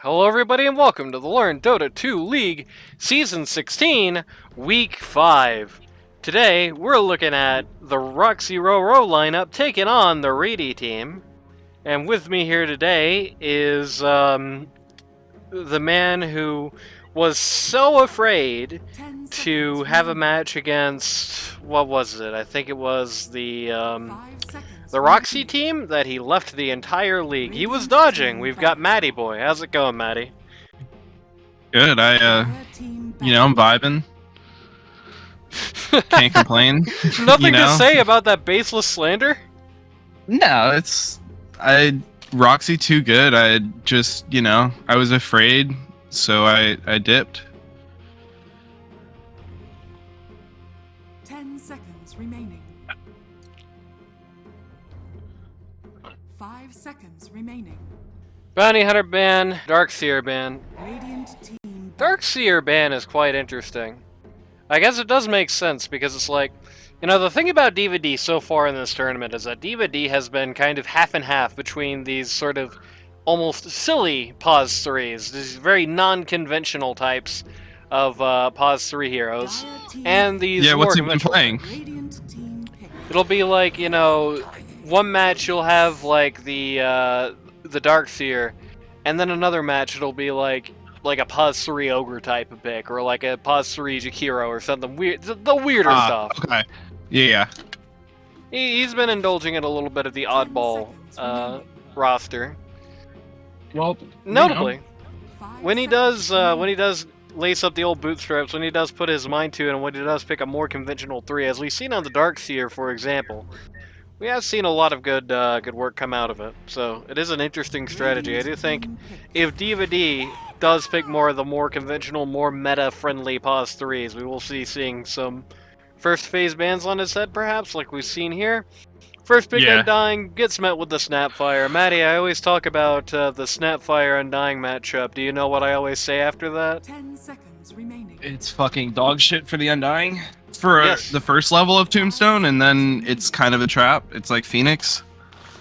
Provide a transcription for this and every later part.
Hello everybody and welcome to the Learn Dota 2 League Season 16, Week 5. Today, we're looking at the Roxyroro lineup taking on the Reedy team. And with me here today is the man who was so afraid to have a match against, what was it? I think it was the Roxy team that he left the entire league. He was dodging. We've got Matty Boy. How's it going, Matty? Good. I'm vibing. Can't complain. Nothing to say about that baseless slander? No, Roxy too good. I just, I was afraid, so I dipped. 10 seconds remaining. 5 seconds remaining. Bounty Hunter ban, Darkseer ban. Radiant team. Darkseer ban is quite interesting. I guess it does make sense because it's like, the thing about D.Va.D so far in this tournament is that D.Va.D has been kind of half and half between these sort of almost silly pause threes, these very non-conventional types of pause 3 heroes, and these more what's he been playing? Radiant team pick. It'll be like, one match you'll have like the Darkseer, and then another match it'll be like a pause 3 ogre type of pick, or like a pause 3 Jakiro or something weird, the weirder stuff. Okay. Yeah. He's been indulging in a little bit of the oddball roster. Well, Notably, 5 when he does seconds lace up the old bootstraps, when he does put his mind to it, and when he does pick a more conventional 3, as we've seen on the Darkseer, for example, we have seen a lot of good work come out of it. So it is an interesting strategy. I do think if D.Va.D does pick more of the more conventional, more meta-friendly pause 3s, we will seeing some first phase bans on his head, perhaps, like we've seen here. First pick Undying gets met with the Snapfire. Matty, I always talk about the Snapfire Undying matchup. Do you know what I always say after that? 10 seconds remaining. It's fucking dog shit for the Undying. For Yes. the first level of Tombstone, and then it's kind of a trap. It's like Phoenix.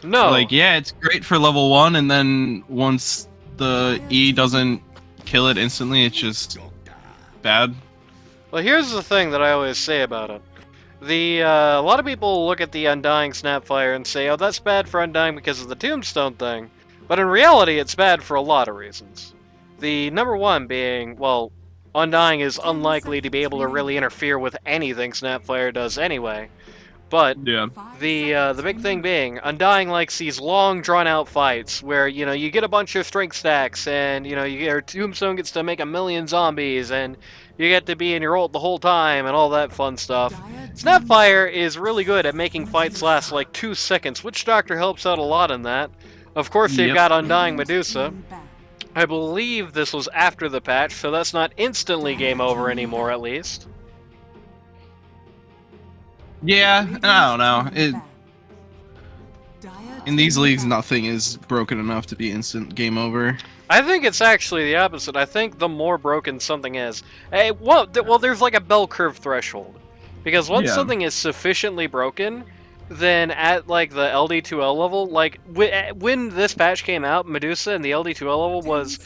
No. It's great for level 1, and then once the E doesn't kill it instantly, it's just bad. Well, here's the thing that I always say about it. A lot of people look at the Undying Snapfire and say, oh, that's bad for Undying because of the Tombstone thing. But in reality, it's bad for a lot of reasons. The number one being, well, Undying is unlikely to be able to really interfere with anything Snapfire does anyway. But Yeah. the big thing being, Undying likes these long, drawn-out fights where, you get a bunch of strength stacks, and, your Tombstone gets to make a million zombies, and you get to be in your ult the whole time, and all that fun stuff. Snapfire is really good at making fights last like 2 seconds, Witch Doctor helps out a lot in that. Of course, they've Yep. got Undying Medusa. I believe this was after the patch, so that's not instantly game over anymore, at least. Yeah, I don't know. In these leagues, nothing is broken enough to be instant game over. I think it's actually the opposite. I think the more broken something is, well, there's like a bell curve threshold. Because once Yeah. something is sufficiently broken, then at like the LD2L level, like when this patch came out, Medusa and the LD2L level was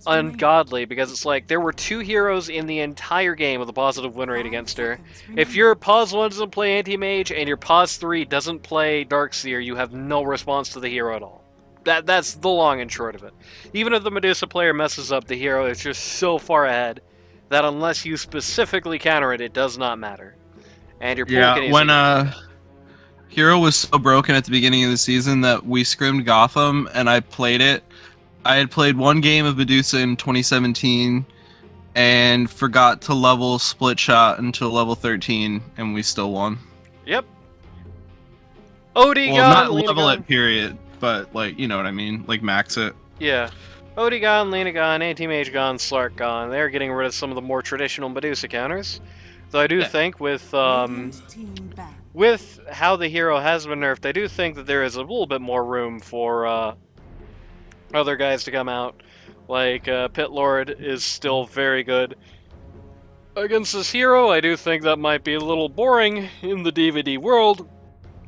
ungodly, because it's like there were 2 heroes in the entire game with a positive win rate against her. If your pause 1 doesn't play anti-mage and your pause 3 doesn't play Darkseer, you have no response to the hero at all. That's the long and short of it. Even if the Medusa player messes up, the hero is just so far ahead that unless you specifically counter it, it does not matter. And your pool can when easily- Hero was so broken at the beginning of the season that we scrimmed Gotham, and I played it. I had played one game of Medusa in 2017 and forgot to level Split Shot until level 13, and we still won. Yep. Odigon, Well, not Lenagon. level it, period, but, like, you know what I mean? Like, max it. Yeah. Odigon, Lenagon, Anti-Mage gone, Slark gone. They're getting rid of some of the more traditional Medusa counters. Though I do think with how the hero has been nerfed, I do think that there is a little bit more room for other guys to come out. Like, Pit Lord is still very good against this hero. I do think that might be a little boring in the D.Va.D world,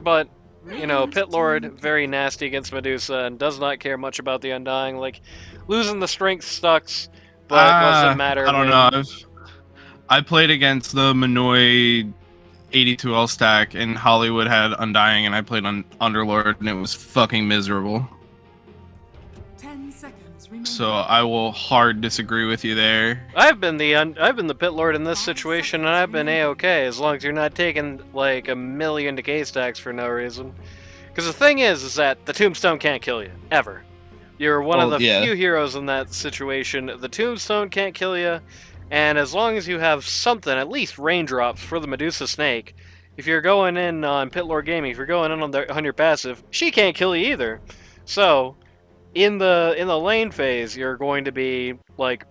but you know, Pit Lord, very nasty against Medusa and does not care much about the Undying. Like, losing the strength sucks, but doesn't matter I don't when... know. I played against the Minoy 82L stack, and Hollywood had Undying, and I played on Underlord, and it was fucking miserable. 10 seconds remaining. So I will hard disagree with you there. I've been the Pit Lord in this situation, and I've been A-okay, as long as you're not taking, like, a million decay stacks for no reason. Because the thing is that the Tombstone can't kill you, ever. You're one of the few heroes in that situation. The Tombstone can't kill you, and as long as you have something, at least raindrops for the Medusa Snake, if you're going in on Pit Lord Gaming, if you're going in on your passive, she can't kill you either. So, in the lane phase, you're going to be, like,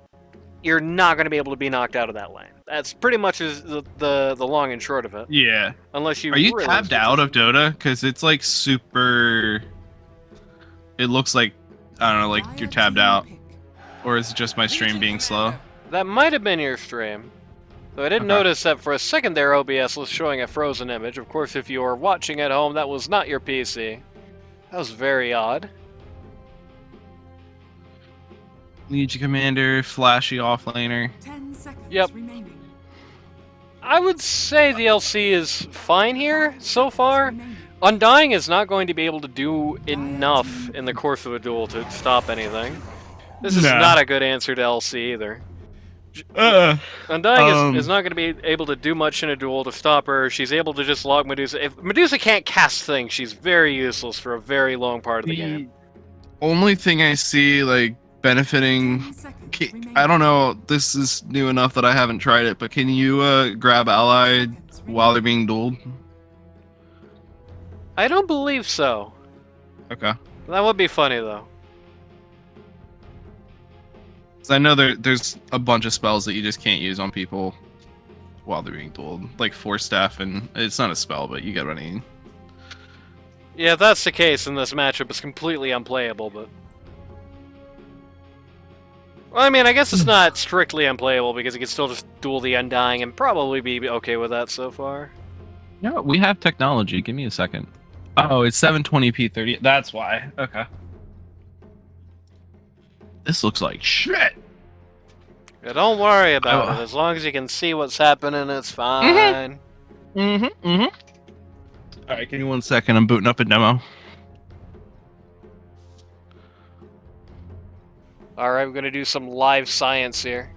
you're not going to be able to be knocked out of that lane. That's pretty much the long and short of it. Yeah. Unless you Are you really tabbed out of Dota? Because it's like super... It looks like, I don't know, like you're tabbed out. Or is it just my stream being slow? That might have been your stream. Though I did notice that for a second there, OBS was showing a frozen image. Of course, if you were watching at home, that was not your PC. That was very odd. Legion Commander, flashy offlaner. 10 seconds Yep. remaining. I would say the LC is fine here so far. Remaining. Undying is not going to be able to do enough in the course of a duel to stop anything. This is not a good answer to LC either. Undying is not going to be able to do much in a duel to stop her. She's able to just log Medusa. If Medusa can't cast things, she's very useless for a very long part of the game. Only thing I see, like, benefiting... 10 seconds remaining. I don't know, this is new enough that I haven't tried it, but can you grab ally while they're being dueled? I don't believe so. Okay. That would be funny, though. 'Cause I know there's a bunch of spells that you just can't use on people while they're being dueled. Like Force Staff, and it's not a spell, but you get what I mean. Yeah, if that's the case, then this matchup is completely unplayable, but... Well, I mean, I guess it's not strictly unplayable, because you can still just duel the Undying and probably be okay with that so far. Yeah, we have technology. Give me a second. Oh, it's 720p 30. That's why. Okay. This looks like shit. Yeah, don't worry about it. As long as you can see what's happening, it's fine. Alright, give me 1 second. I'm booting up a demo. Alright, we're gonna do some live science here.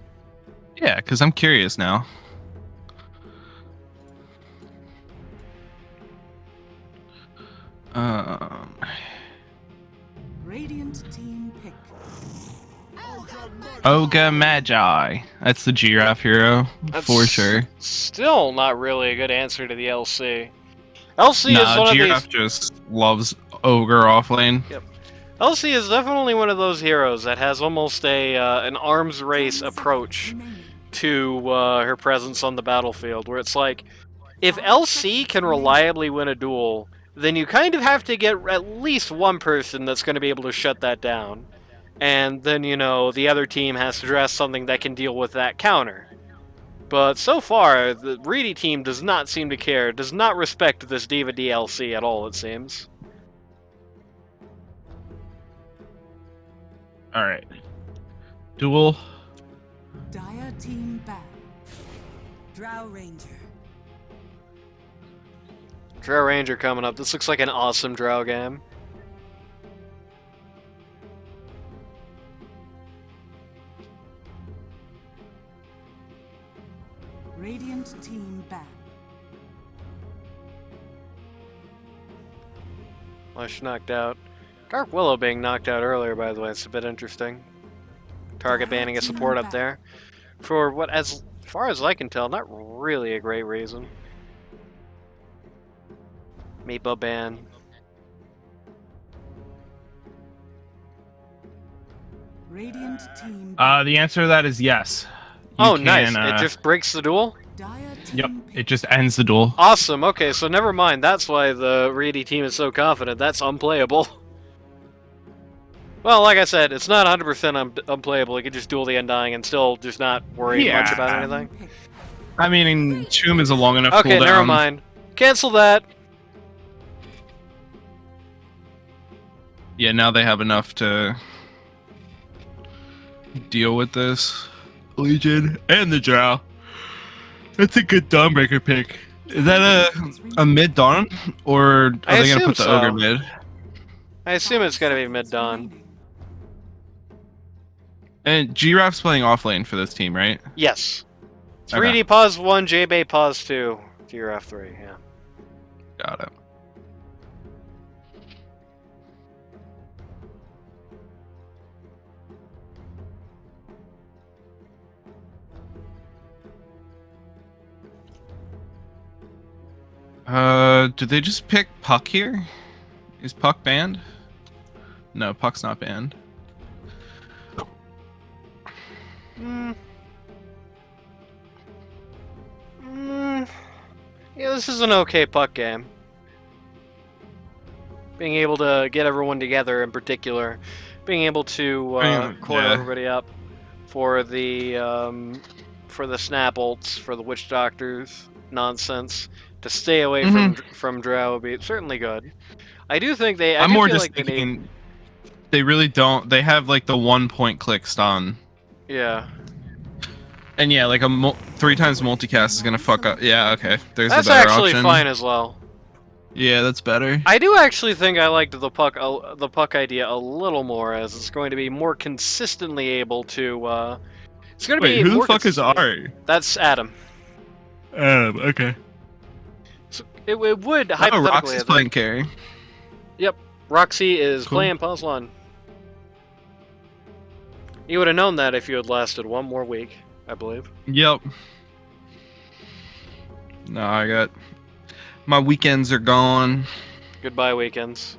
Yeah, because I'm curious now. Radiant team pick. Ogre Magi. That's the giraffe hero, for sure. Still not really a good answer to the LC. LC is one giraffe of these... just loves ogre offlane. Yep. LC is definitely one of those heroes that has almost an arms race approach to her presence on the battlefield, where it's like, if LC can reliably win a duel, then you kind of have to get at least one person that's going to be able to shut that down. And then, you know, the other team has to dress something that can deal with that counter. But so far, the Reedy team does not seem to care, does not respect this Diva DLC at all, it seems. Alright. Duel. Dire team ban. Drow Ranger. Drow Ranger coming up. This looks like an awesome Drow game. Radiant team ban. Lush knocked out. Dark Willow being knocked out earlier, by the way, it's a bit interesting. Target banning a support up there. For what, as far as I can tell, not really a great reason. Meepo ban. Radiant team ban. The answer to that is yes. Oh, nice. It just breaks the duel? Dire team Yep, pick. it just ends the duel. Awesome. Okay, so never mind. That's why the Reedy team is so confident. That's unplayable. Well, like I said, it's not 100% unplayable. You can just duel the Undying and still just not worry much about anything. Pick. I mean, Tomb is a long enough Okay, cooldown. never mind. Cancel that. Yeah, now they have enough to deal with this. Legion and the Drow. That's a good Dawnbreaker pick. Is that a mid Dawn, or are I they gonna assume put the so. Ogre mid? I assume it's gonna be mid-dawn. And Giraffe's playing off lane for this team, right? Yes. It's Okay. Reedy pause 1, J-Bay pause 2, Giraffe 3, yeah. Got it. Did they just pick Puck here? Is Puck banned? No, Puck's not banned. Yeah, this is an okay puck game. Being able to get everyone together in particular. Being able to core yeah. everybody up for the snap ults, for the witch doctors nonsense. To stay away from Drow would be certainly good. I do think they. I'm do more feel just like thinking they really don't. They have like the 1 point click stun. Yeah. And yeah, like a 3 times multicast is gonna fuck up. Yeah, okay. There's That's a better actually option. fine as well. Yeah, that's better. I do actually think I liked the puck idea a little more, as it's going to be more consistently able to. It's going to Wait, be who more the fuck is consistently- Ari? That's Adam. Okay. So it would Oh, hypothetically. Roxy's playing carry. Yep, Roxy is Cool. playing Puzzlon. You would have known that if you had lasted one more week, I believe. Yep. No, I got my weekends are gone. Goodbye weekends.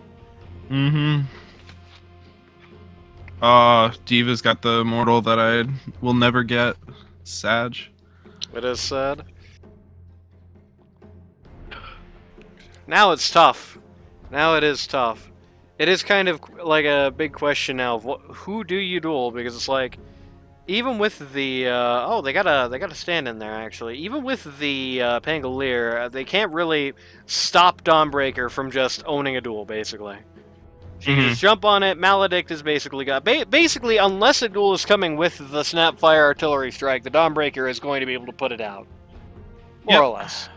Diva's got the immortal that I will never get. Sag. It is sad. Now it's tough. Now it is tough. It is kind of like a big question now of who do you duel, because it's like, even with the oh, they got a stand in there actually. Even with the Pangolier, they can't really stop Dawnbreaker from just owning a duel. Basically, she can just jump on it. Maledict is basically got basically, unless a duel is coming with the Snapfire Artillery Strike, the Dawnbreaker is going to be able to put it out, more or less.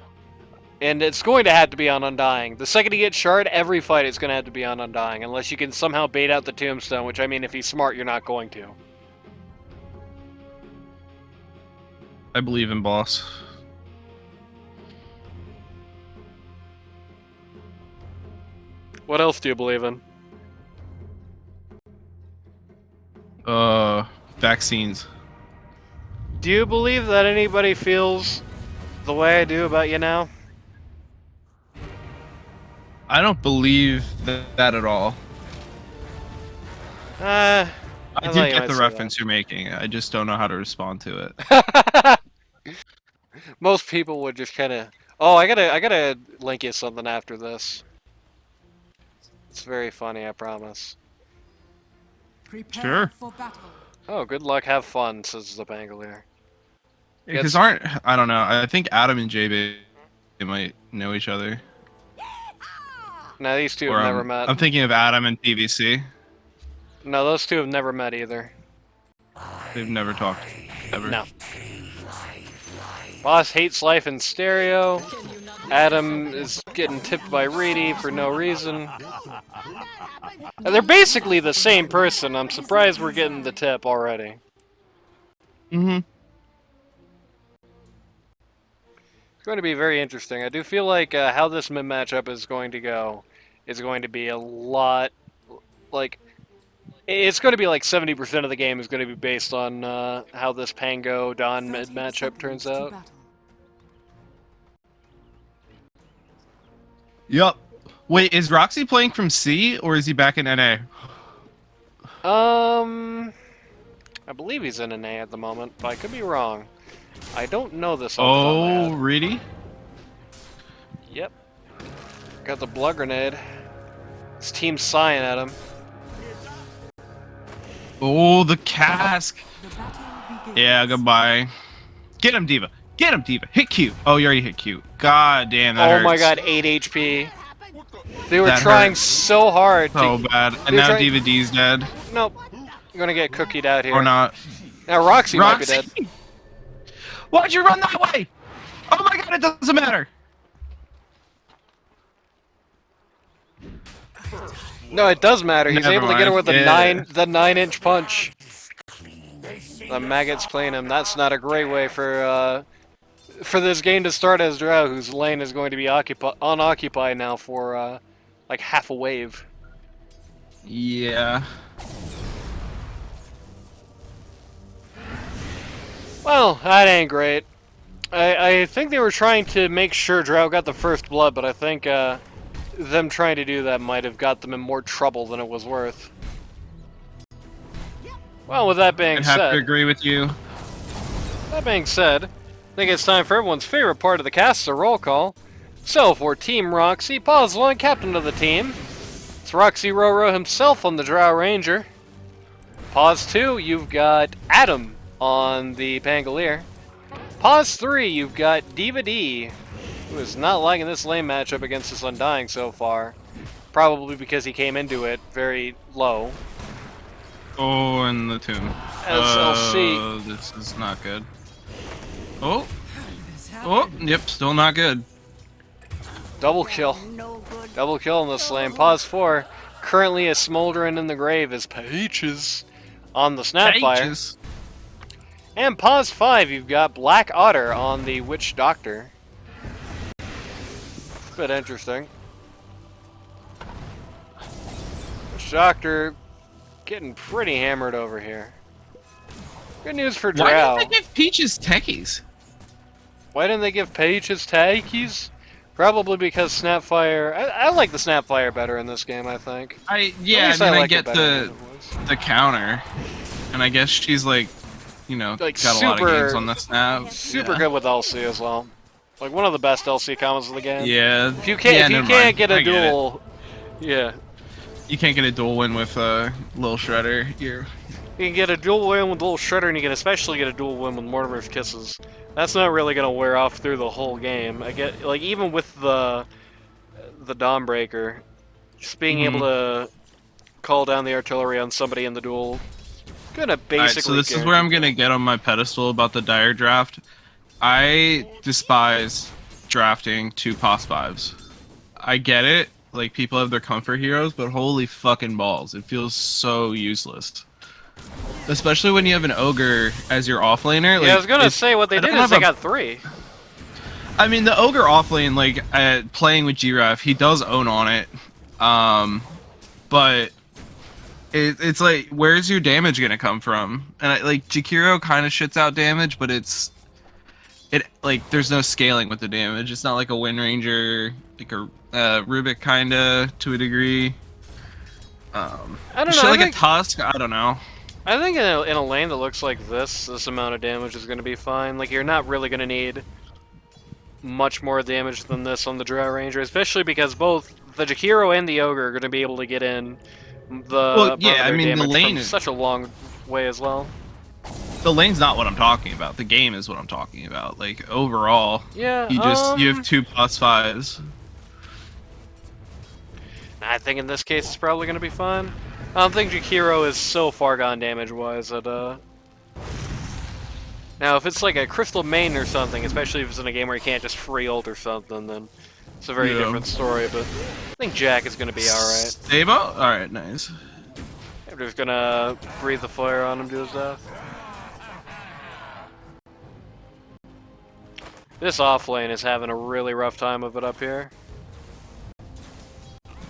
And it's going to have to be on Undying. The second he gets Shard, every fight it's going to have to be on Undying, unless you can somehow bait out the Tombstone, which, I mean, if he's smart, you're not going to. I believe in boss. What else do you believe in? Vaccines. Do you believe that anybody feels the way I do about you now? I don't believe that at all. I do get the reference you're making. I just don't know how to respond to it. Most people would just kind of. Oh, I gotta link you something after this. It's very funny, I promise. Prepare Sure. for battle. Oh, good luck, have fun, says the Pangolier. Because I don't know. I think Adam and JB might know each other. No, these two Or have never met. I'm thinking of Adam and PVC. No, those two have never met either. They've never talked ever. No. Boss hates life in stereo. Adam is getting tipped by Reedy for no reason. And they're basically the same person. I'm surprised we're getting the tip already. Mm-hmm. It's going to be very interesting. I do feel like how this mid matchup is going to go is going to be a lot, like, it's going to be like 70% of the game is going to be based on how this Pango Dawn mid matchup turns out. Yup. Wait, is Roxy playing from C or is he back in NA? I believe he's in an A at the moment, but I could be wrong. I don't know this off the top of my head. Reedy? Yep. Got the blood grenade. His team's sighing at him. Oh, the cask. The battle begins. Yeah, goodbye. Get him, Diva. Get him, Diva. Hit Q. Oh, you already hit Q. God damn, that Oh hurts. my god, 8 HP. They were That trying hurts so hard so to... bad. And They're now trying- DVD's dead. Nope. You're gonna get cookied out here. Or not. Now Roxy might be dead. Why'd you run that way? Oh my god, it doesn't matter. No, it does matter. He's Never able to get her with mind. the 9-inch punch. The maggots clean him. That's not a great way for this game to start as Drow, whose lane is going to be unoccupied now for like half a wave. Yeah. Well, that ain't great. I think they were trying to make sure Drow got the first blood, but I think them trying to do that might have got them in more trouble than it was worth. Well, with that being I'd have to said, agree with you. I think it's time for everyone's favorite part of the cast, the roll call. So, for Team Roxy, Pause 1, captain of the team. It's Roxyroro himself on the Drow Ranger. Pause 2, you've got Adam on the Pangolier. Pause 3, you've got Diva D, who is not liking this lane matchup against this Undying so far. Probably because he came into it very low. Oh, and the tomb. SLC. This is not good. Oh. Oh, yep, still not good. Double kill. Double kill in this lane. Pause 4. Currently a smoldering in the grave is Peaches on the Snapfire. Pages. And pause 5, you've got Black Otter on the Witch Doctor. Bit interesting. Witch Doctor getting pretty hammered over here. Good news for Drow. Why didn't they give Peaches techies? Why didn't they give Pages takies? Probably because Snapfire... I like the Snapfire better in this game, I think. I least mean, I like it get better than it was. the counter, and I guess she's like, you know, Like, got a lot of super- games on the snap. Super yeah. good with LC as well. Like one of the best LC combos of the game. Yeah. If you can't, never mind. get a I get it. duel, yeah, You can't get a dual win with Lil Shredder. you can get a dual win with Little Shredder, and you can especially get a dual win with Mortimer's Kisses. That's not really gonna wear off through the whole game. I get like even with the Dawnbreaker, just being able to call down the artillery on somebody in the duel, gonna basically. Alright, so this is where I'm gonna get on my pedestal about the dire draft. I despise drafting 2 pos 5s. I get it, like people have their comfort heroes, but holy fucking balls, it feels so useless. Especially when you have an ogre as your offlaner. Yeah, I was gonna say what they I did don't is they have got 3. I mean, the ogre offlane, like playing with Giraffe, he does own on it, but it's like, where's your damage gonna come from? And like Jakiro kind of shits out damage, but it like there's no scaling with the damage. It's not like a Wind Ranger, like a Rubik kinda to a degree. I don't know. Shit I like think, a Tusk, I don't know. I think in a lane that looks like this amount of damage is gonna be fine. Like you're not really gonna need much more damage than this on the Drow Ranger, especially because both the Jakiro and the Ogre are going to be able to get in the the lane from is such a long way as well. The lane's not what I'm talking about. The game is what I'm talking about. Like overall, Yeah, you have 2 plus 5s. I think in this case it's probably going to be fine. I don't think Jakiro is so far gone damage-wise that, Now, if it's like a Crystal Main or something, especially if it's in a game where you can't just free ult or something, then it's a very different story, but I think Jack is going to be alright. Stable? Alright, nice. I'm just going to breathe the fire on him to his death. This offlane is having a really rough time of it up here.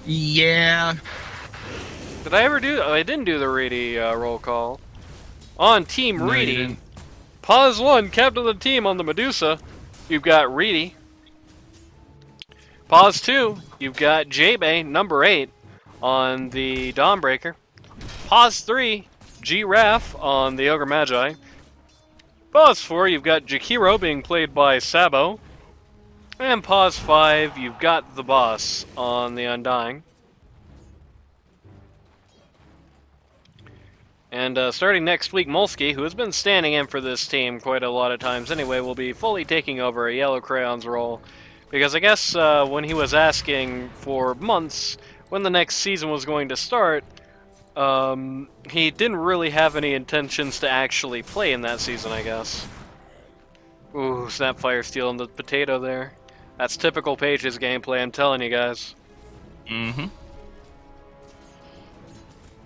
Yeah. Did I ever do... Oh, I didn't do the Reedy roll call. On Team No, you Reedy, didn't. Pause 1, captain of the team on the Medusa, you've got Reedy. Pause 2, you've got J-Bay, number 8, on the Dawnbreaker. Pause 3, G-Raff on the Ogre Magi. Pause 4, you've got Jakiro being played by Sabo. And pause 5, you've got the boss on the Undying. And starting next week, Molsky, who has been standing in for this team quite a lot of times anyway, will be fully taking over a Yellow Crayon's role, Because I guess when he was asking for months when the next season was going to start, he didn't really have any intentions to actually play in that season, I guess. Ooh, Snapfire stealing the potato there. That's typical Page's gameplay, I'm telling you guys. Mm-hmm.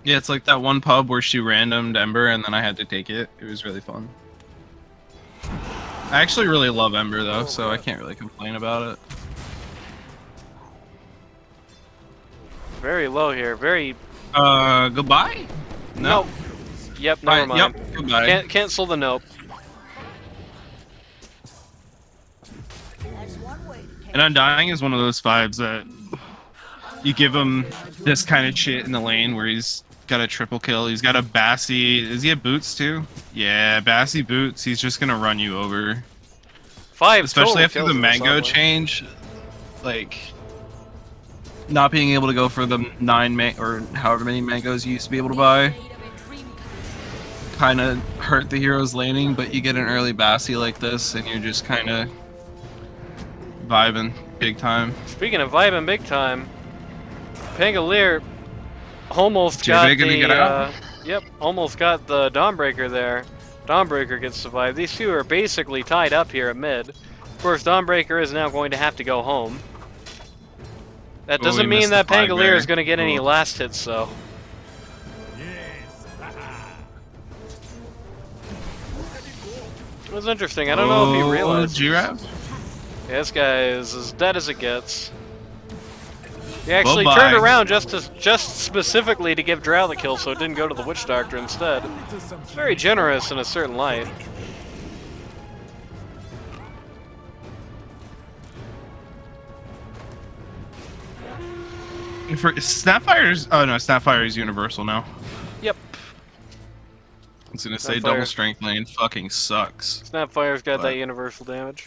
Yeah, it's like that one pub where she randomed Ember and then I had to take it. It was really fun. I actually really love Ember though, so I can't really complain about it. Very low here, very... Goodbye? No. Nope. Yep, never mind. Yep, goodbye. Can't cancel the nope. And Undying is one of those vibes that you give him this kind of shit in the lane where he's got a triple kill. He's got a Bassy. Does he have boots too? Yeah, Bassy boots. He's just gonna run you over. 5 Especially total after kills the in mango this change. Like, not being able to go for the 9 or however many mangoes you used to be able to buy. Kind of hurt the hero's laning, but you get an early Bassy like this and you're just kind of vibing big time. Speaking of vibing big time, Pangolier almost JB got gonna the get out? yep, almost got the Dawnbreaker there. Dawnbreaker gets survived. These two are basically tied up here at mid. Of course, Dawnbreaker is now going to have to go home. That Oh, doesn't we mean missed that the flag Pangolier there. is going to get any Oh. last hits, though. It was interesting. I don't know if he realized. Giraffe? Yeah, this guy is as dead as it gets. He actually Bye-bye. turned around just specifically to give Drow the kill, so it didn't go to the Witch Doctor instead. It's very generous in a certain light. For Snapfire's, oh no, Snapfire is universal now. Yep. I was gonna say Snapfire. double strength lane fucking sucks. Snapfire's got But- that universal damage.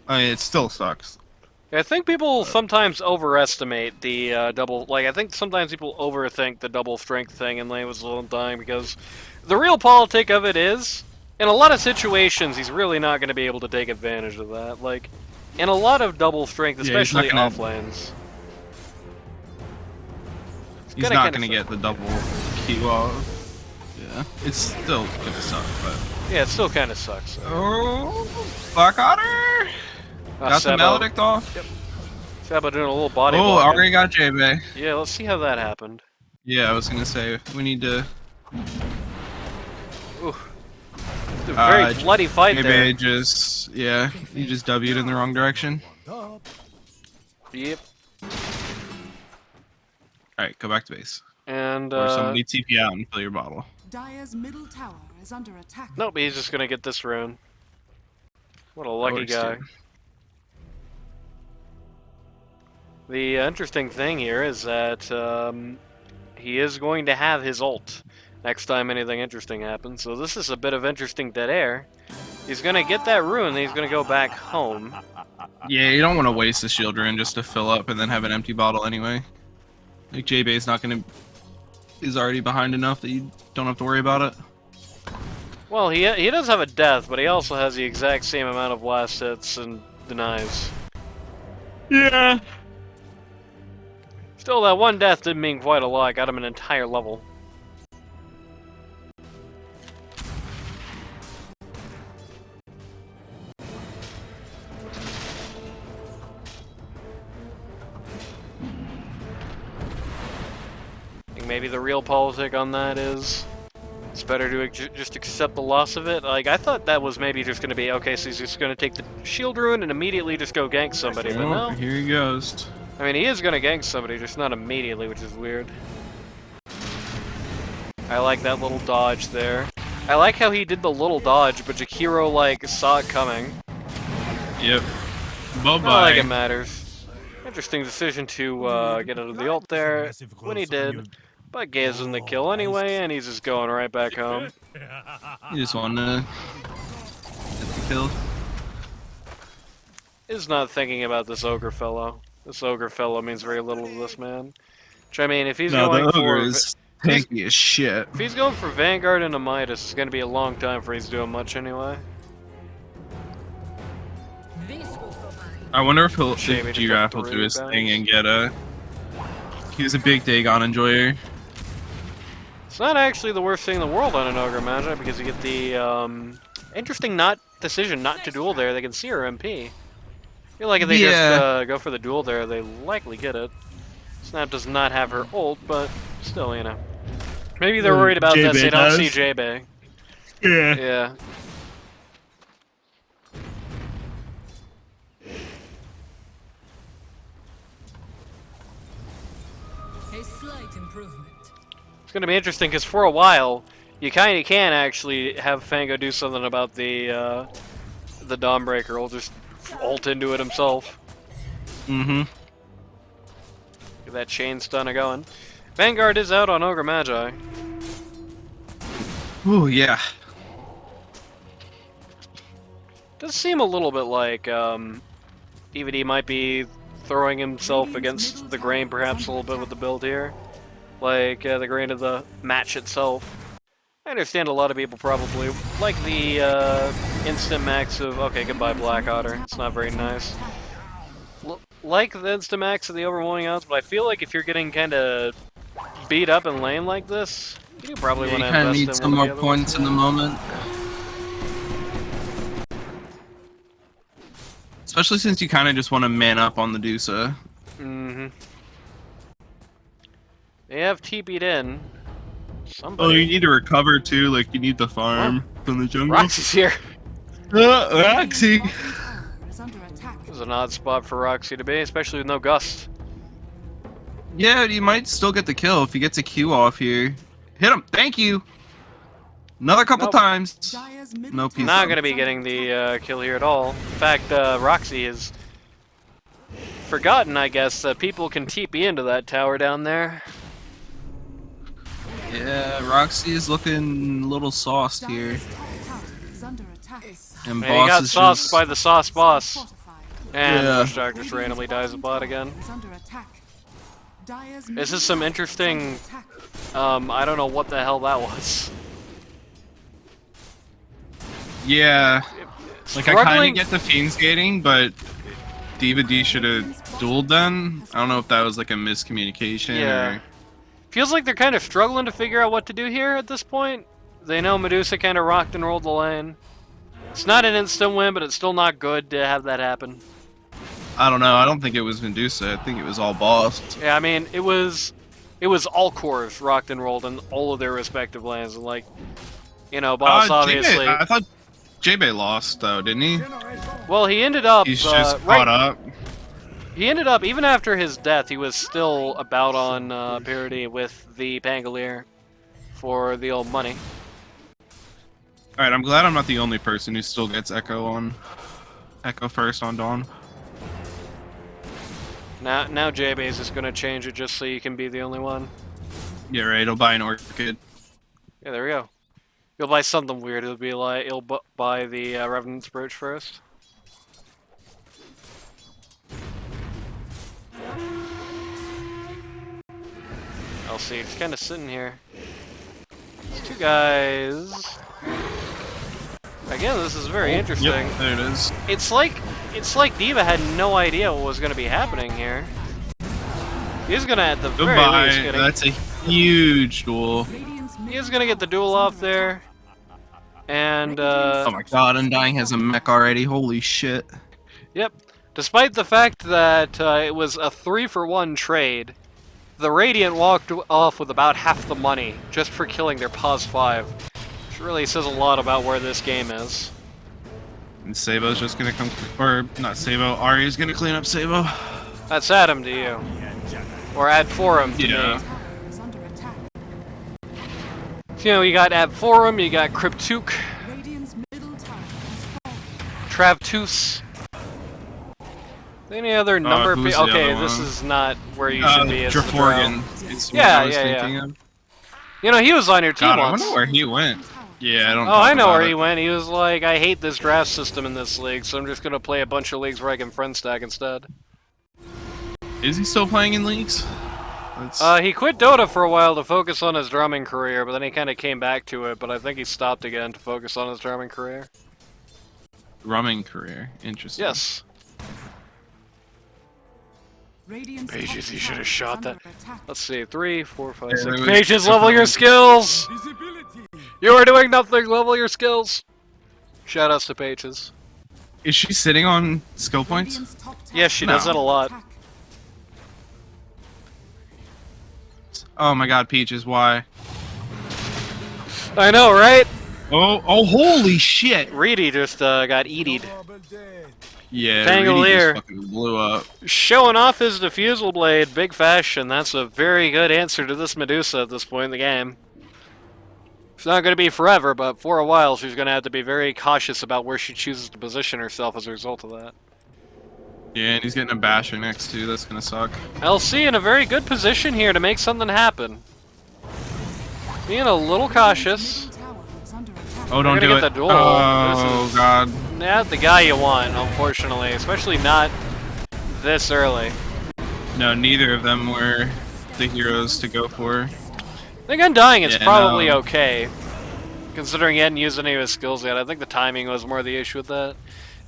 I mean, it still sucks. I think people sometimes overestimate the double. Like, I think sometimes people overthink the double strength thing in lane with Little Dying because the real politic of it is, in a lot of situations, he's really not going to be able to take advantage of that. Like, in a lot of double strength, Yeah, he's not especially gonna- off lanes. He's gonna not kinda gonna suck. get the double key wall. Yeah, it's still gonna suck, but. Yeah, it still kind of sucks. Oh, Black Otter! Got the Sabo. Maledict off. Sabo doing a little body Oh, blocking. already got J-Bay. Yeah, let's see how that happened. Yeah, I was gonna say, we need to. Ooh. It's a very bloody fight J-Bay there. just, yeah, he just W'd in the wrong direction. Yep. Alright, go back to base. And, Or somebody TP out and fill your bottle. Dire's middle tower is under attack. nope, he's just gonna get this rune. What a lucky works, guy. too. The interesting thing here is that he is going to have his ult next time anything interesting happens. So this is a bit of interesting dead air. He's gonna get that rune, then he's gonna go back home. Yeah, you don't want to waste the shield rune just to fill up and then have an empty bottle anyway. Like J-Bay's not gonna is already behind enough that you don't have to worry about it. Well, he does have a death, but he also has the exact same amount of blast hits and denies. Yeah. Still, that one death did mean quite a lot. Got him an entire level. I think maybe the real politic on that is it's better to just accept the loss of it. Like, I thought that was maybe just going to be, okay, so he's just going to take the shield rune and immediately just go gank somebody, but Oh, no. here he goes. I mean, he is gonna gank somebody, just not immediately, which is weird. I like that little dodge there. I like how he did the little dodge, but Jakiro, like, saw it coming. Yep. Not Bye-bye. like it matters. Interesting decision to get out of the ult there when he did, but Gaze in the kill anyway, and he's just going right back home. You just want to get the kill. Is not thinking about this ogre fellow. This ogre fellow means very little to this man. Which, I mean, if he's No, going the for... ogre is tanky as shit. If he's going for Vanguard and a Midas, it's going to be a long time for he's doing much anyway. This I wonder if Shame he just Giraffe got will do his three thing and bounties. get a. He's a big Dagon enjoyer. It's not actually the worst thing in the world on an Ogre Magi because you get the interesting decision not to duel there. They can see her MP. I feel like if they just Yeah. go for the duel there, they likely get it. Snap does not have her ult, but still, you know. Maybe they're worried about this. They don't see J-Bay. Yeah. Yeah. A slight improvement. It's going to be interesting because for a while, you kind of can actually have Fango do something about the Dawnbreaker. He'll just ult into it himself. Mm-hmm. Get that chain stun going. Vanguard is out on Ogre Magi. Ooh, yeah. Does seem a little bit like DVD might be throwing himself against the grain perhaps a little bit with the build here. Like the grain of the match itself. I understand a lot of people probably like the instant max of... Okay, goodbye Black Otter. It's not very nice. Like the instant max of the overwhelming odds, but I feel like if you're getting kind of beat up in lane like this, you probably Yeah, you want to kind of invest need in some one of more the other ones. points in the moment. Especially since you kind of just want to man up on the Dusa. Mm-hmm. They have TP'd in. Oh, Somebody... you need to recover too, like you need the farm from the jungle. Roxy's here. Roxy! Tower is under attack. This is an odd spot for Roxy to be, especially with no Gust. Yeah, you might still get the kill if he gets a Q off here. Hit him! Thank you! Another couple Nope. times. Dire's middle No tower peace. Not Not going to be getting the kill here at all. In fact, Roxy has forgotten, I guess, that people can TP into that tower down there. Yeah, Roxy is looking a little sauced here. Dire's top tower is under attack. And And he got boss is sauced just... by the sauce boss. Fortified. And Yeah. Bush Doctor just randomly dies at bot again. Is under attack. Dire's This middle is some tower interesting... under attack. I don't know what the hell that was. Yeah. Like, I kind Struggling- of get the Fiends gating, but Diva D should have dueled them. I don't know if that was like a miscommunication Yeah. or... Feels like they're kind of struggling to figure out what to do here at this point. They know Medusa kind of rocked and rolled the lane. It's not an instant win, but it's still not good to have that happen. I don't know. I don't think it was Medusa. I think it was all boss. Yeah, I mean, it was all cores rocked and rolled in all of their respective lanes. And like, you know, boss obviously... I thought J-Bay lost, though, didn't he? Well, he ended up... He's just right, caught up. He ended up, even after his death, he was still about on parity with the Pangolier for the old money. Alright, I'm glad I'm not the only person who still gets Echo first on Dawn. Now J-Base is going to change it just so you can be the only one. Yeah, right, he'll buy an Orchid. Yeah, there we go. You'll buy something weird. It'll be like, he'll buy the Revenant's Brooch first. I'll see. It's kind of sitting here. These two guys. Again, this is very interesting. Yep, there it is. It's like Diva had no idea what was going to be happening here. He's gonna at the very Goodbye. least getting. That's a huge duel. Radiant's He middle is gonna get the duel off there, and Oh my god, Undying has a mech already. Holy shit. yep. Despite the fact that it was a 3-for-1 trade, the Radiant walked off with about half the money just for killing their Pos 5, which really says a lot about where this game is. And Sabo's just gonna come, or not Sabo, Ari's gonna clean up Sabo. That's Adam to you, or Ad Forum to Yeah. me. tower is under attack. You know, you got Ad Forum, you got Cryptuk, Radiant's middle tower has fallen. Travtus. Any other number? who's the Okay, other this one? is not where you should be. As the Drow. Draforgan. It's what Yeah, I was yeah, yeah. thinking of. You know, he was on your team God, I once. wonder where he went. Yeah, I don't Oh, I know about where it. he went. He was like, I hate this draft system in this league, so I'm just gonna play a bunch of leagues where I can friend stack instead. Is he still playing in leagues? That's... He quit Dota for a while to focus on his drumming career, but then he kind of came back to it, but I think he stopped again to focus on his drumming career. Drumming career. Interesting. Yes. Radiant's Pages, top you should tower have is shot under that. attack. Let's see, 3, 4, 5, Yeah, 6. there was Pages, something level your else. skills! You are doing nothing, level your skills! Shout outs to Pages. Is she sitting on skill points? Radiant's top tower Yes, she is does that under a lot. attack. Oh my god, Peaches, why? I know, right? Oh, holy shit! Reedy just got eated. Yeah, Pangolier. Reedy just fucking blew up. Showing off his diffusal blade, big fashion. That's a very good answer to this Medusa at this point in the game. It's not going to be forever, but for a while she's going to have to be very cautious about where she chooses to position herself as a result of that. Yeah, and he's getting a basher next too. That's gonna suck. LC in a very good position here to make something happen. Being a little cautious. Middle tower is under attack. Oh, don't We're do gonna it. get the duel. Oh This is- god. Not the guy you want, unfortunately. Especially not this early. No, neither of them were the heroes to go for. I think Undying is Yeah, probably no. okay. Considering he hadn't used any of his skills yet. I think the timing was more the issue with that.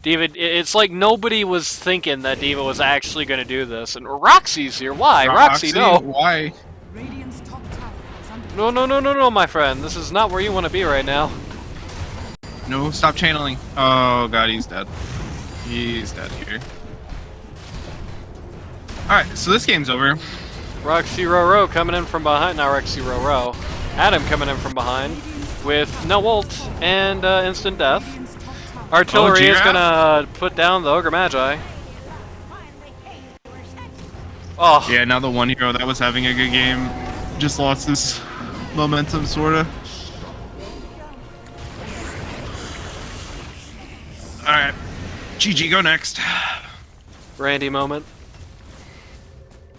D.Va, it's like nobody was thinking that D.Va was actually going to do this. And Roxy's here. Why? Roxy, no. Why? Radiant's top tower is under No, no, no, no, no, my friend. This is not where you want to be right now. No, stop channeling. Oh god, he's dead. He's dead here. Alright, so this game's over. Roxyroro coming in from behind. Not Roxyroro. Adam coming in from behind with no ult and instant death. Radiant's top tower. Artillery is Giraffe? gonna put down the Ogre Magi. Oh, Yeah, now the one hero that was having a good game just lost his momentum, sorta. Alright. GG, go next. Randy moment.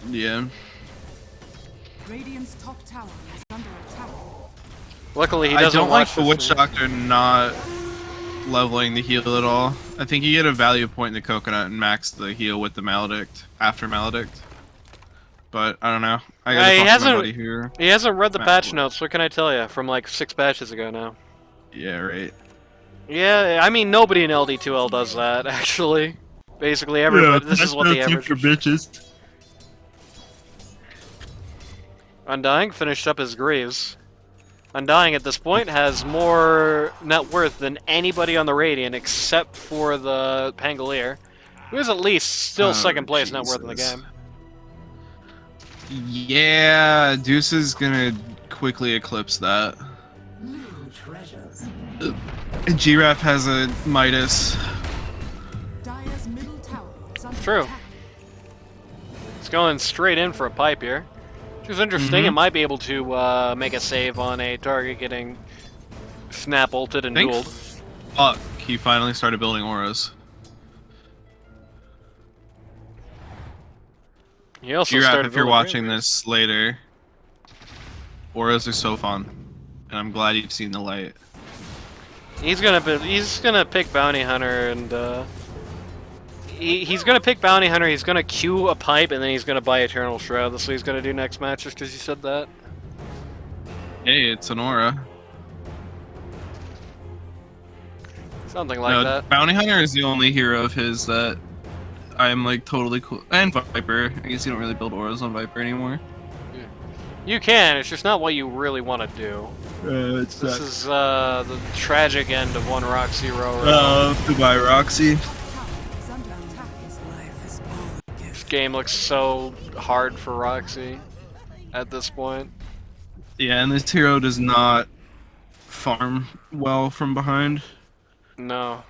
Yeah. Radiant's top tower is under attack. Luckily, he I doesn't don't like watch the this Witch stream. Doctor not leveling the heal at all. I think you get a value point in the coconut and max the heal with the Maledict after Maledict. But I don't know. I gotta He talk to my hasn't- buddy here. He hasn't read the Matt patch Boy. notes. What can I tell you? From like 6 patches ago now. Yeah, right. Yeah, I mean nobody in LD2L does that actually. Basically, everybody. This is what the average. bitches. Undying finished up his Greaves. Undying at this point has more net worth than anybody on the Radiant except for the Pangolier, who is at least still Oh, second place net worth in the Jesus. game. Yeah, Deuce is gonna quickly eclipse that. And Giraffe has a Midas. Dire's middle tower is under True. attack. It's going straight in for a pipe here. Which is interesting. Mhm. It might be able to make a save on a target getting snap ulted and Think- dueled. Fuck, he finally started building auras. He also Giraffe, started if you're building watching Greaves. this later, auras are so fun. And I'm glad you've seen the light. He's gonna pick Bounty Hunter and he's gonna pick Bounty Hunter. He's gonna queue a pipe and then he's gonna buy Eternal Shroud. That's what he's gonna do next match, just because you said that. Hey, it's an aura. Something like No, that. Bounty Hunter is the only hero of his that I'm like totally cool. And Viper. I guess you don't really build auras on Viper anymore. You can. It's just not what you really want to do. It's This is the tragic end of one Roxyroro. Goodbye, Roxy. Top tower is under attack. This game looks so hard for Roxy at this point. Yeah, and this hero does not farm well from behind. No.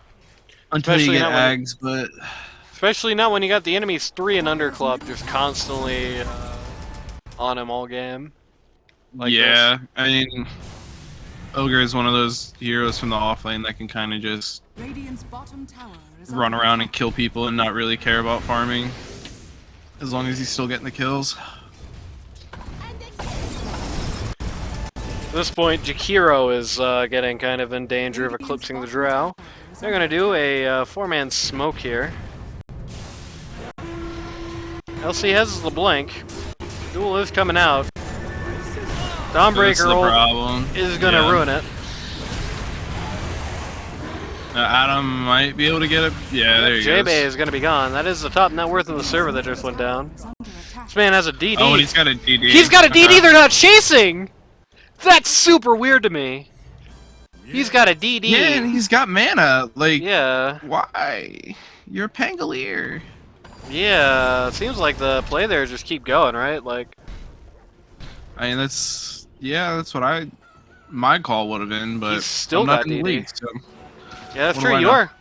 Until Especially you get not when- Ags, but Especially not when you got the enemy's 3 and under club just constantly on him all game. Like yeah, I mean, Ogre is one of those heroes from the offlane that can kind of just Radiant's bottom tower is run under around and attack. kill people and not really care about farming, as long as he's still getting the kills. At this point, Jakiro is getting kind of in danger of eclipsing the Drow. They're gonna do a 4-man smoke here. LC has the blink. Duel is coming out. That's Dawnbreaker the ult problem. is gonna Yeah. ruin it. Adam might be able to get it. Yeah, there he J-Bay goes. is going to be gone. That is the top net worth of the server that just went down. This man has a DD. Oh, and he's got a DD. He's got a DD, they're not chasing! That's super weird to me. He's got a DD. Yeah, and he's got mana. Like, Yeah. why? You're a Pangolier. Yeah, it seems like the play there just keep going, right? Like, I mean, that's what my call would have been, but He's still I'm not got in the DD. league, so. yeah, that's What do true, I you know? are.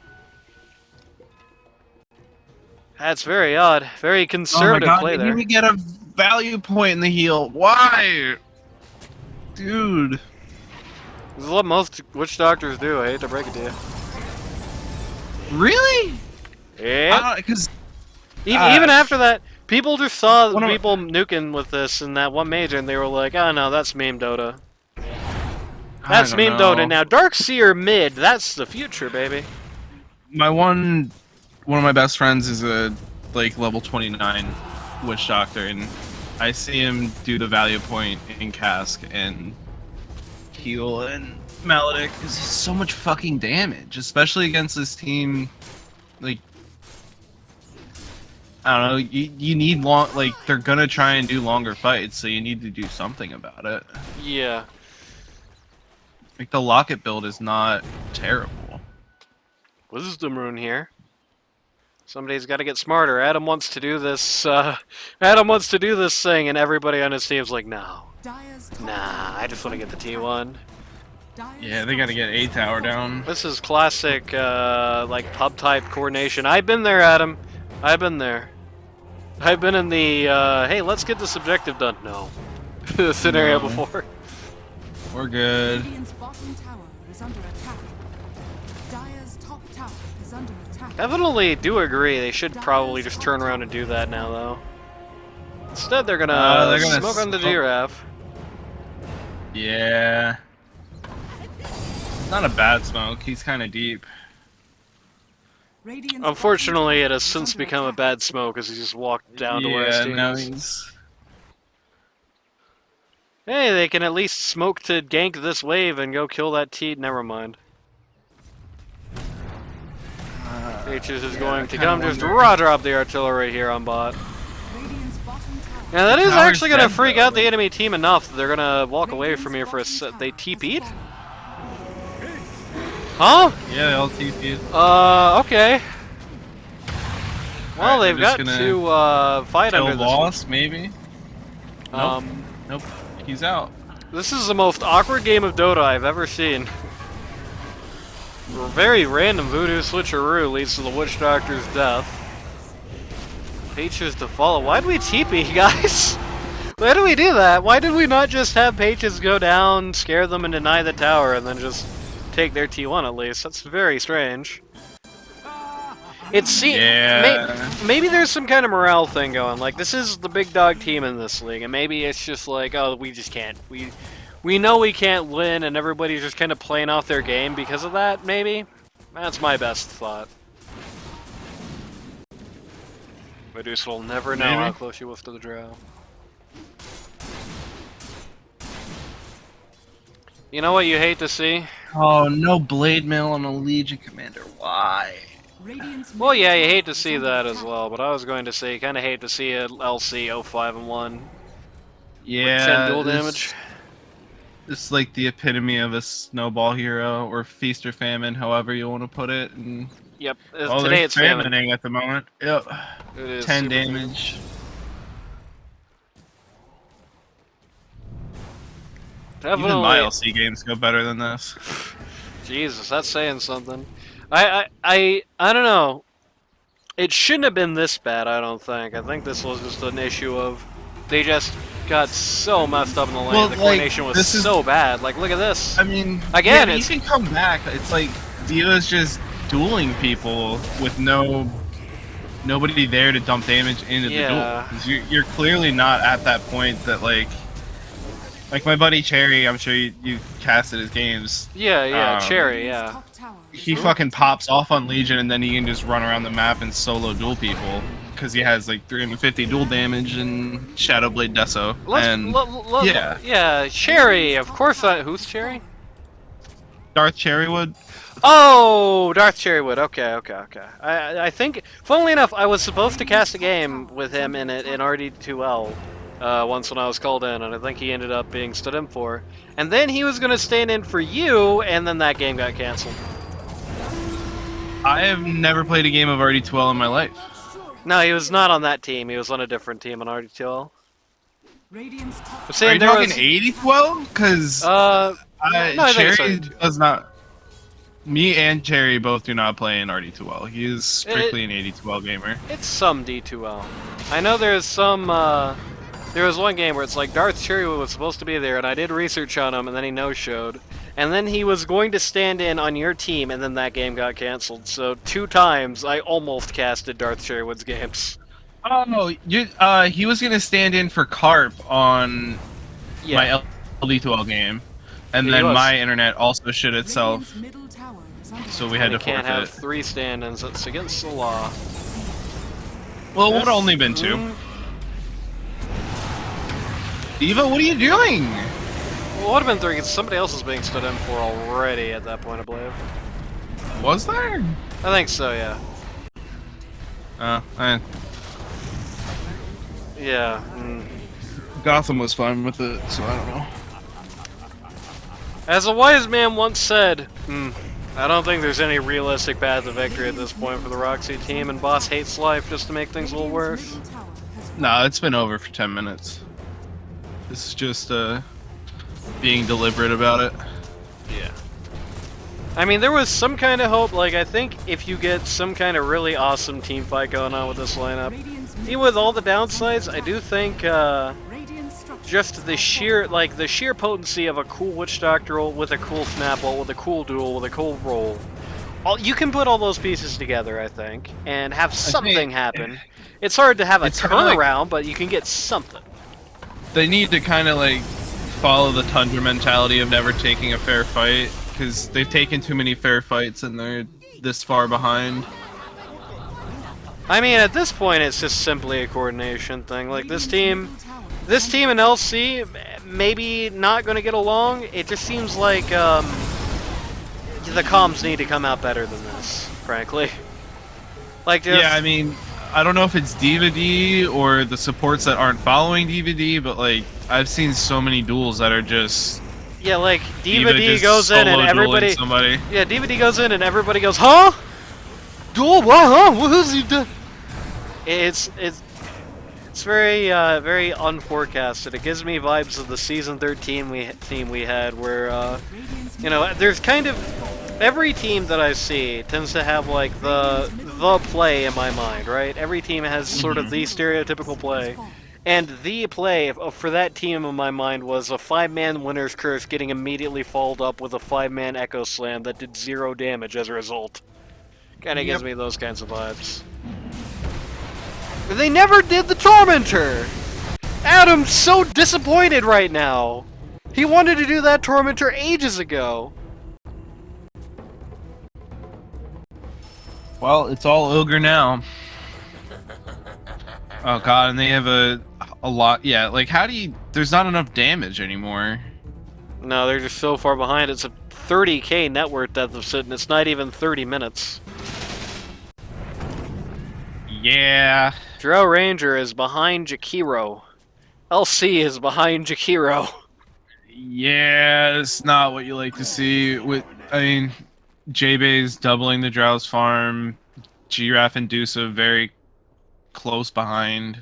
That's very odd. Very conservative oh my God, play didn't there. even get a value point in the heal. Why? Dude. This is what most witch doctors do, I hate to break it to you. Really? Yeah. Because Even after that, people just saw One of- people nuking with this in that one major, and they were like, "Oh no, that's meme Dota. That's meme Dota now. Darkseer mid, that's the future, baby." One of my best friends is a level 29 witch doctor, and I see him do the value point in cask and heal and maledict because he's so much fucking damage, especially against this team. Like, I don't know, you need they're gonna try and do longer fights, so you need to do something about it. Yeah. Like, the Locket build is not terrible. Wisdom rune here. Somebody's got to get smarter. Adam wants to do this. Adam wants to do this thing, and everybody on his team's like, "No, nah, I just want to get the T1." Yeah, they gotta get A tower down. This is classic, like pub type coordination. I've been there, Adam. I've been there. I've been in the hey, let's get this objective done. No, scenario No. before. We're good. Radiant's bottom tower is under attack. Dire's top tower is under attack. Definitely do agree. They should probably just turn around and do that now, though. Instead, they're gonna smoke on the smoke. giraffe. Yeah. Not a bad smoke. He's kind of deep. Radiant's Unfortunately, it bottom has tower is since under become a attack. bad smoke as he just walked down to where his Yeah, team now is. he's. Hey, they can at least smoke to gank this wave and go kill that T. Never mind. H's is going to kinda come just wonder. raw drop the artillery here on bot. Radiant's bottom tower. Yeah, that is Tower's actually going to dead, freak though, out the like- enemy team enough that they're going to walk away from here for a set. They TP'd? Huh? Yeah, they all TP'd. Okay. Well, Alright, they've they're got just to fight Kill under this. loss, maybe? Um, Nope. He's out. This is the most awkward game of Dota I've ever seen. A very random voodoo switcheroo leads to the Witch Doctor's death. Pages to follow. Why did we TP, guys? Why did we do that? Why did we not just have Pages go down, scare them, and deny the tower, and then just take their T1 at least? That's very strange. Yeah. Maybe there's some kind of morale thing going. Like, this is the big dog team in this league, and maybe it's just like, oh, we just can't. We know we can't win, and everybody's just kind of playing off their game because of that, maybe? That's my best thought. Medusa will never know Maybe. how close you was to the drow. You know what you hate to see? Oh, no blade mail on a Legion Commander. Why? Radiant's Well, yeah, you middle hate tower to is see under that as attack. well, but I was going to say, kind of hate to see a LC 05-1 Yeah. 10 dual damage. This is like the epitome of a snowball hero, or feast or famine, however you want to put it. And Yep, oh, today they're it's famine. famining at the moment. Yep. It is 10 super damage. Definitely. Even my LC games go better than this. Jesus, that's saying something. I don't know. It shouldn't have been this bad, I don't think. I think this was just an issue of they just got so messed up in the lane. Well, the like, coordination was this is- so bad. Like, look at this. I mean, Again, yeah, it's- you can come back. It's like Diva's just dueling people with nobody there to dump damage into Yeah. the duel. 'Cause you're clearly not at that point that like my buddy Cherry. I'm sure you casted his games. Yeah, Cherry, Radiant's yeah. top tower is He under fucking pops off on Legion and then he can just run around the map and solo duel people because he has like 350 duel damage and Shadowblade Deso. Let's, and yeah. yeah. Yeah, Cherry, of course. Who's Cherry? Darth Cherrywood. Oh, Darth Cherrywood. Okay. I think, funnily enough, I was supposed to cast a game with him in it in RD2L once when I was called in, and I think he ended up being stood in for. And then he was going to stand in for you, and then that game got canceled. I have never played a game of RD2L in my life. No, he was not on that team. He was on a different team on RD2L. Radiant's top I'm Are saying you there talking was 80-12? Because no, I think it's Cherry 82. does not. Me and Cherry both do not play in RD2L. He is strictly an 80-12 gamer. It's some D2L. I know there's some, there was one game where it's like Darth Cherrywood was supposed to be there, and I did research on him, and then he no-showed. And then he was going to stand in on your team, and then that game got canceled. So 2 times, I almost casted Darth Cherrywood's games. Oh, he was gonna stand in for Carp on my LD2L game, and Yeah, he then was. my internet also shit itself, Radiant's middle tower is under so we had to Can't have forfeit. 3 stand-ins. It's against the law. Well, it would have only been 2. Diva, what are you doing? Well, it would have been 3 because somebody else is being stood in for already at that point, I believe. Was there? I think so, yeah. Yeah. Gotham was fine with it, so I don't know. As a wise man once said, I don't think there's any realistic path to victory at this point for the Roxy team, and Boss hates life just to make things a little worse. middle tower has Nah, it's been over for 10 minutes. This is just being deliberate about it. Yeah. I mean, there was some kind of hope. Like, I think if you get some kind of really awesome team fight going on with this lineup, Radiant's even with all the downsides, I do think Radiant structure just the sheer potency of a cool Witch Doctor roll with a cool Snapple, with a cool duel, with a cool roll. You can put all those pieces together, I think, and have something happen. It's hard to have a It's kinda like- turnaround, but you can get something. They need to kind of like follow the Tundra mentality of never taking a fair fight, because they've taken too many fair fights and they're this far behind. I mean, at this point, it's just simply a coordination thing. Like, this team and LC, maybe not going to get along. It just seems like the comms need to come out better than this, frankly. Like, just, Yeah, I mean, I don't know if it's DVD or the supports that aren't following DVD, but like I've seen so many duels that are just yeah, like Diva DVD just goes in and solo dueling everybody, somebody. yeah, DVD goes in and everybody goes, huh? Duel? What? Huh? What has he done? It's very very unforecasted. It gives me vibes of the season 13 team we had, where you know, there's kind of every team that I see tends to have like the play in my mind, right? Every team has sort of the stereotypical play. And the play for that team in my mind was a 5-man winner's curse getting immediately followed up with a 5-man echo slam that did 0 damage as a result. Kinda gives me those kinds of vibes. They never did the Tormentor! Adam's so disappointed right now! He wanted to do that Tormentor ages ago! Well, it's all ogre now. Oh god, and they have a lot. Yeah, like how do you? There's not enough damage anymore. No, they're just so far behind. It's a 30k net worth depth of sit, and it's not even 30 minutes. Yeah. Drow Ranger is behind Jakiro. LC is behind Jakiro. Yeah, it's not what you like to see. I mean, J-Bay's doubling the Drow's farm. Giraffe and Dusa very close behind.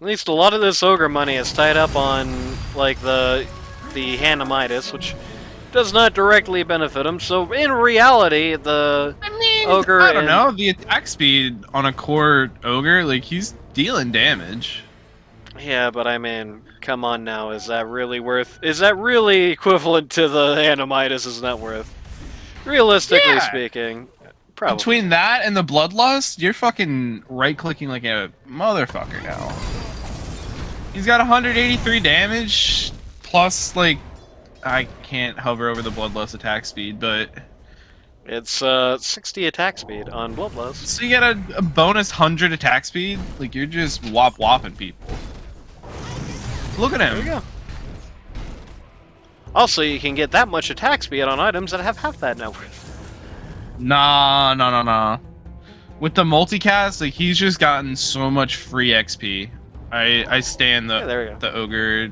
At least a lot of this ogre money is tied up on like the Hanamitis, which does not directly benefit him. So in reality, the ogre I don't know, the attack speed on a core ogre, like he's dealing damage. Yeah, but I mean, come on now, is that really equivalent to the Hanamitis' net worth? Realistically Yeah. speaking, probably. Between that and the Bloodlust, you're fucking right-clicking like a motherfucker now. He's got 183 damage, plus, like, I can't hover over the Bloodlust attack speed, but... It's 60 attack speed on Bloodlust. So you get a bonus 100 attack speed? Like, you're just whopping people. Look at him. There you go. Also, you can get that much attack speed on items that have half that net worth. Nah. With the multicast, like he's just gotten so much free XP. I stand the There we go. the ogre.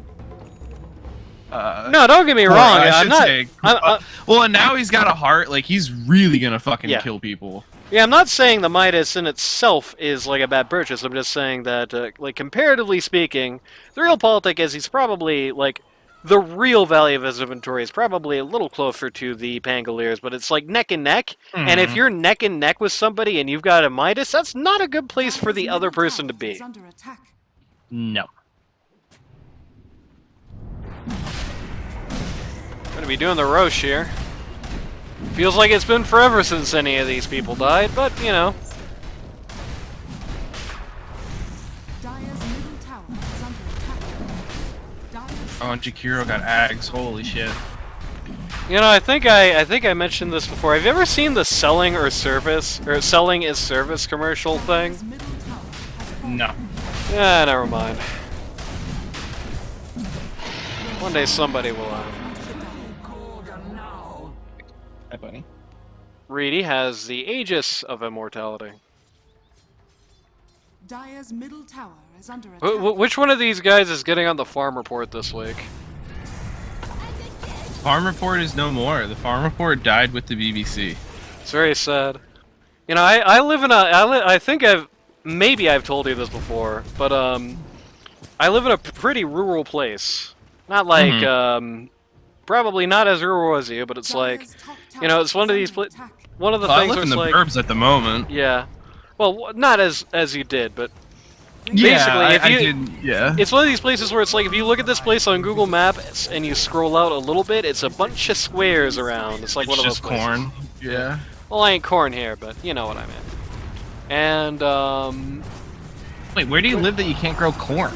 No, don't get me wrong. I'm not. Well, and now he's got a heart. Like he's really gonna fucking kill people. Yeah, I'm not saying the Midas in itself is like a bad purchase. I'm just saying that, like comparatively speaking, the real politic is he's probably like the real value of his inventory is probably a little closer to the Pangoliers, but it's like neck and neck. And if you're neck and neck with somebody and you've got a Midas, that's not a good place for the other person to be. No. Gonna be doing the Roche here. Feels like it's been forever since any of these people died, but you know. Oh, and Jakiro got ags. Holy shit. You know, I think I mentioned this before. Have you ever seen the selling is service commercial thing? No. Yeah, never mind. One day somebody will have. Hi, buddy. Reedy has the Aegis of Immortality. Dire's middle tower is under attack. Which one of these guys is getting on the farm report this week? Farm report is no more. The farm report died with the BBC. It's very sad. You know, I live in I think maybe I've told you this before, but I live in a pretty rural place. Not like probably not as rural as you, but it's like, you know, it's one of these one of the things I live where in it's the like burbs at the moment. yeah. Well, not as you did, but Yeah, basically, I did. Yeah. it's one of these places where it's like if you look at this place on Google Maps and you scroll out a little bit, it's a bunch of squares around. It's like one of those just places. corn. Yeah. Well, I ain't corn here, but you know what I mean. And Wait, where do you live that you can't grow corn?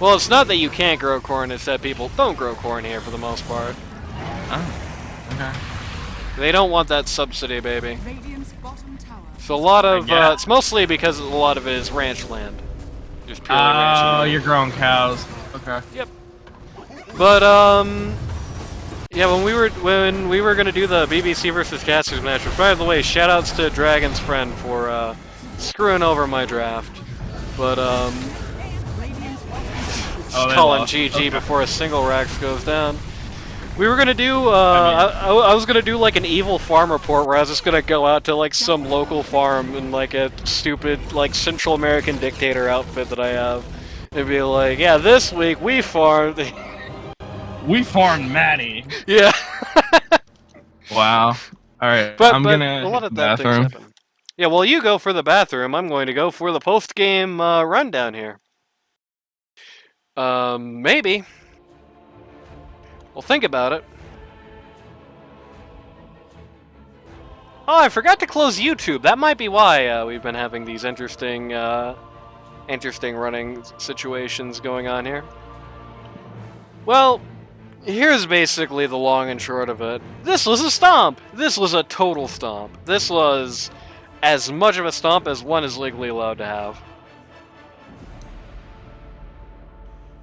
well, it's not that you can't grow corn; it's that people don't grow corn here for the most part. Oh. Okay. They don't want that subsidy, baby. Radiant's bottom tower. So a lot of Yeah. it's mostly because a lot of it is ranch land, just purely ranch Oh, land. you're growing cows. Okay. Yep. But yeah, when we were gonna do the BBC versus Casters match, which by the way, shoutouts to Dragon's friend for screwing over my draft. But Oh, they calling lost. GG Okay. before a single Rax goes down. We were gonna do I was gonna do like an evil farm report where I was just gonna go out to like some local farm in like a stupid like Central American dictator outfit that I have. And be like, yeah, this week we farmed. We farmed Matty. Yeah. Wow. All right. But I'm gonna a lot of hit the that things bathroom. happen. Yeah, well, you go for the bathroom. I'm going to go for the post-game rundown here. Maybe. Well, think about it. Oh, I forgot to close YouTube. That might be why we've been having these interesting running situations going on here. Well, here's basically the long and short of it. This was a stomp. This was a total stomp. This was as much of a stomp as one is legally allowed to have.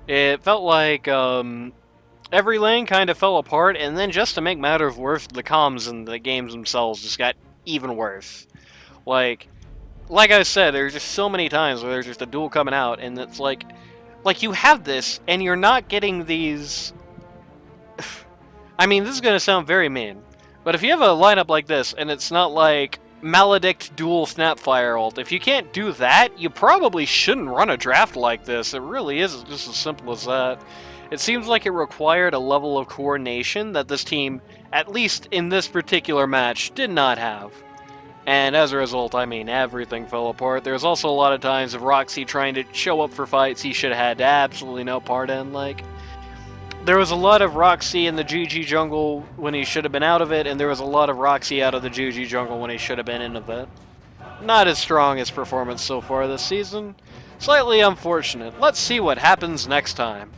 It felt like every lane kind of fell apart, and then just to make matters worse, the comms and the games themselves just got even worse. Like I said, there's just so many times where there's just a duel coming out, and it's like you have this, and you're not getting these. I mean, this is gonna sound very mean, but if you have a lineup like this, and it's not like Maledict dual Snapfire ult, if you can't do that, you probably shouldn't run a draft like this. It really is just as simple as that. It seems like it required a level of coordination that this team, at least in this particular match, did not have. And as a result, I mean, everything fell apart. There's also a lot of times of Roxy trying to show up for fights he should have had absolutely no part in. Like, there was a lot of Roxy in the GG jungle when he should have been out of it, and there was a lot of Roxy out of the GG jungle when he should have been in of it. Not as strong as performance so far this season. Slightly unfortunate. Let's see what happens next time.